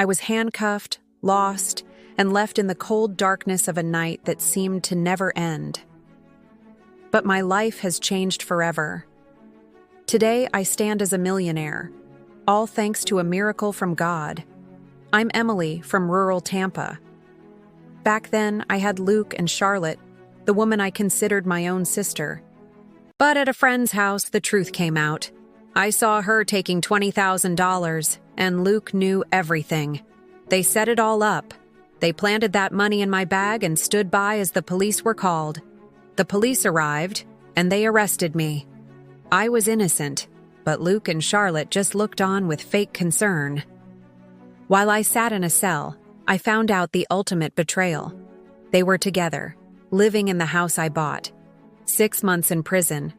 I was handcuffed, lost, and left in the cold darkness of a night that seemed to never end. But my life has changed forever. Today, I stand as a millionaire, all thanks to a miracle from God. I'm Emily from rural Tampa. Back then, I had Luke and Charlotte, the woman I considered my own sister. But at a friend's house, the truth came out. I saw her taking $20,000, and Luke knew everything. They set it all up. They planted that money in my bag and stood by as the police were called. The police arrived, and they arrested me. I was innocent, but Luke and Charlotte just looked on with fake concern. While I sat in a cell, I found out the ultimate betrayal. They were together, living in the house I bought. 6 months in prison.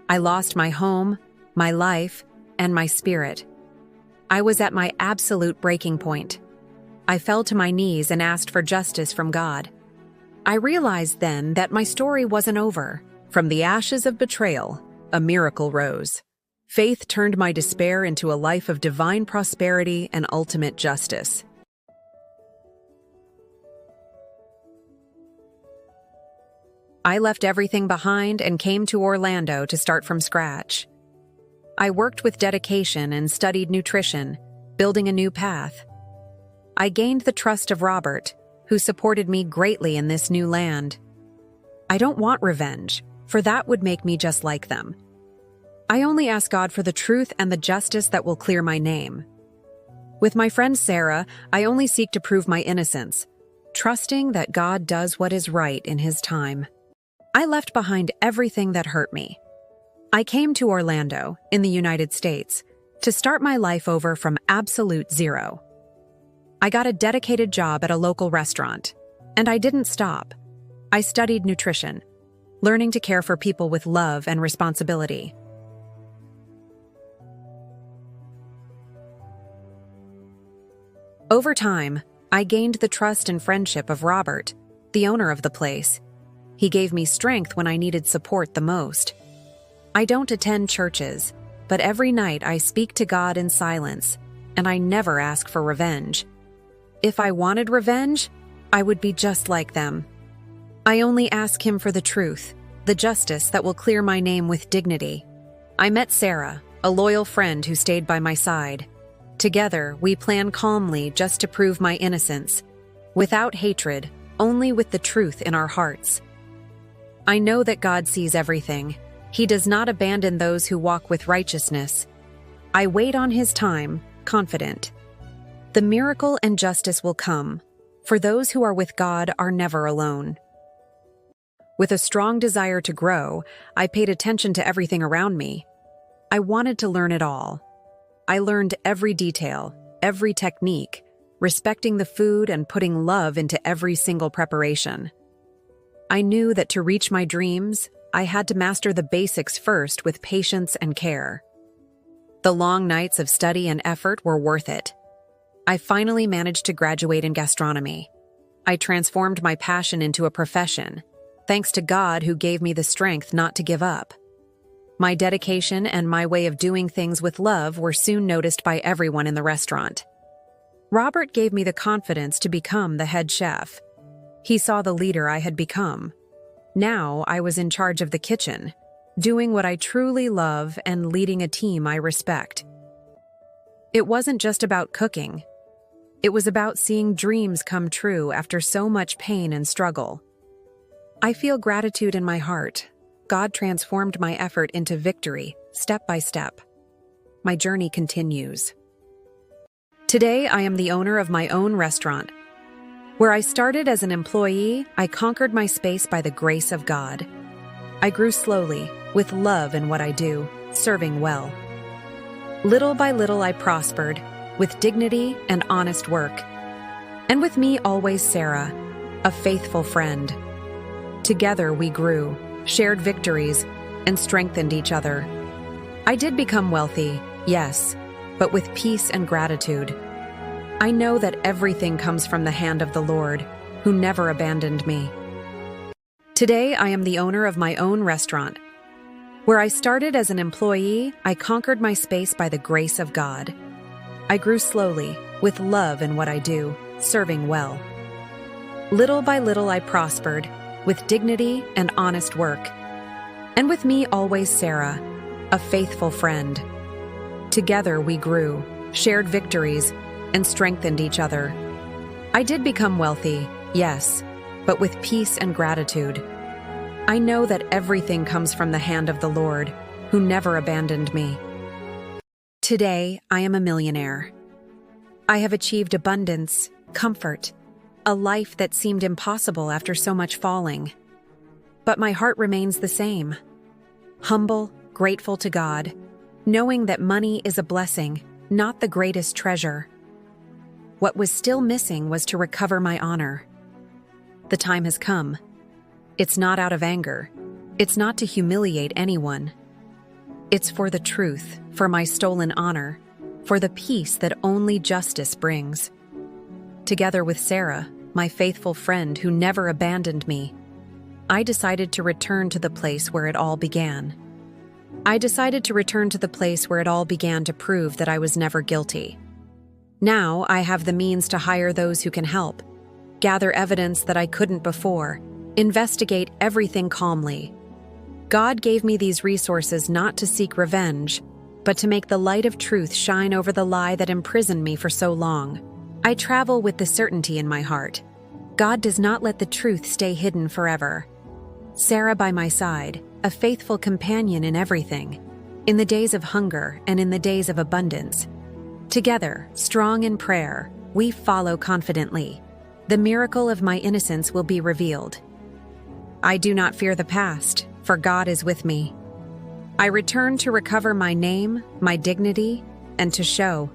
I lost my home, my life, and my spirit. I was at my absolute breaking point. I fell to my knees and asked for justice from God. I realized then that my story wasn't over. From the ashes of betrayal, a miracle rose. Faith turned my despair into a life of divine prosperity and ultimate justice. I left everything behind and came to Orlando to start from scratch. I worked with dedication and studied nutrition, building a new path. I gained the trust of Robert, who supported me greatly in this new land. I don't want revenge, for that would make me just like them. I only ask God for the truth and the justice that will clear my name. With my friend Sarah, I only seek to prove my innocence, trusting that God does what is right in His time. I left behind everything that hurt me. I came to Orlando, in the United States, to start my life over from absolute zero. I got a dedicated job at a local restaurant, and I didn't stop. I studied nutrition, learning to care for people with love and responsibility. Over time, I gained the trust and friendship of Robert, the owner of the place. He gave me strength when I needed support the most. I don't attend churches, but every night I speak to God in silence, and I never ask for revenge. If I wanted revenge, I would be just like them. I only ask Him for the truth, the justice that will clear my name with dignity. I met Sarah, a loyal friend who stayed by my side. Together, we plan calmly just to prove my innocence, without hatred, only with the truth in our hearts. I know that God sees everything. He does not abandon those who walk with righteousness. I wait on His time, confident. The miracle and justice will come, for those who are with God are never alone. With a strong desire to grow, I paid attention to everything around me. I wanted to learn it all. I learned every detail, every technique, respecting the food and putting love into every single preparation. I knew that to reach my dreams, I had to master the basics first with patience and care. The long nights of study and effort were worth it. I finally managed to graduate in gastronomy. I transformed my passion into a profession, thanks to God who gave me the strength not to give up. My dedication and my way of doing things with love were soon noticed by everyone in the restaurant. Robert gave me the confidence to become the head chef. He saw the leader I had become. Now I was in charge of the kitchen, doing what I truly love and leading a team I respect. It wasn't just about cooking. It was about seeing dreams come true after so much pain and struggle. I feel gratitude in my heart. God transformed my effort into victory, step by step. My journey continues. Today, I am the owner of my own restaurant. Where I started as an employee, I conquered my space by the grace of God. I grew slowly, with love in what I do, serving well. Little by little, I prospered, with dignity and honest work. And with me always Sarah, a faithful friend. Together we grew, shared victories, and strengthened each other. I did become wealthy, yes, but with peace and gratitude. I know that everything comes from the hand of the Lord, who never abandoned me. Today, I am the owner of my own restaurant. Where I started as an employee, I conquered my space by the grace of God. I grew slowly, with love in what I do, serving well. Little by little I prospered, with dignity and honest work. And with me always Sarah, a faithful friend. Together we grew, shared victories, and strengthened each other. I did become wealthy, yes, but with peace and gratitude. I know that everything comes from the hand of the Lord, who never abandoned me. Today, I am a millionaire. I have achieved abundance, comfort, a life that seemed impossible after so much falling. But my heart remains the same. Humble, grateful to God, knowing that money is a blessing, not the greatest treasure. What was still missing was to recover my honor. The time has come. It's not out of anger. It's not to humiliate anyone. It's for the truth, for my stolen honor, for the peace that only justice brings. Together with Sarah, my faithful friend who never abandoned me, I decided to return to the place where it all began. I decided to return to the place where it all began to prove that I was never guilty. Now I have the means to hire those who can help, gather evidence that I couldn't before, investigate everything calmly. God gave me these resources not to seek revenge, but to make the light of truth shine over the lie that imprisoned me for so long. I travel with the certainty in my heart. God does not let the truth stay hidden forever. Sarah by my side, a faithful companion in everything, in the days of hunger and in the days of abundance. Together, strong in prayer, we follow confidently. The miracle of my innocence will be revealed. I do not fear the past, for God is with me. I return to recover my name, my dignity, and to show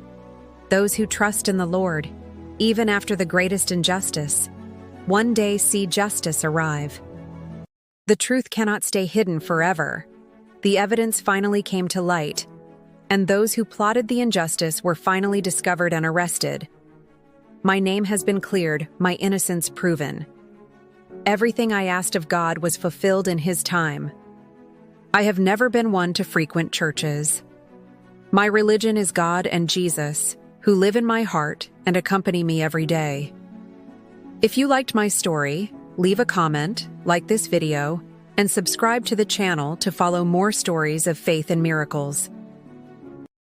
those who trust in the Lord, even after the greatest injustice, one day see justice arrive. The truth cannot stay hidden forever. The evidence finally came to light, and those who plotted the injustice were finally discovered and arrested. My name has been cleared, my innocence proven. Everything I asked of God was fulfilled in His time. I have never been one to frequent churches. My religion is God and Jesus, who live in my heart and accompany me every day. If you liked my story, leave a comment, like this video, and subscribe to the channel to follow more stories of faith and miracles.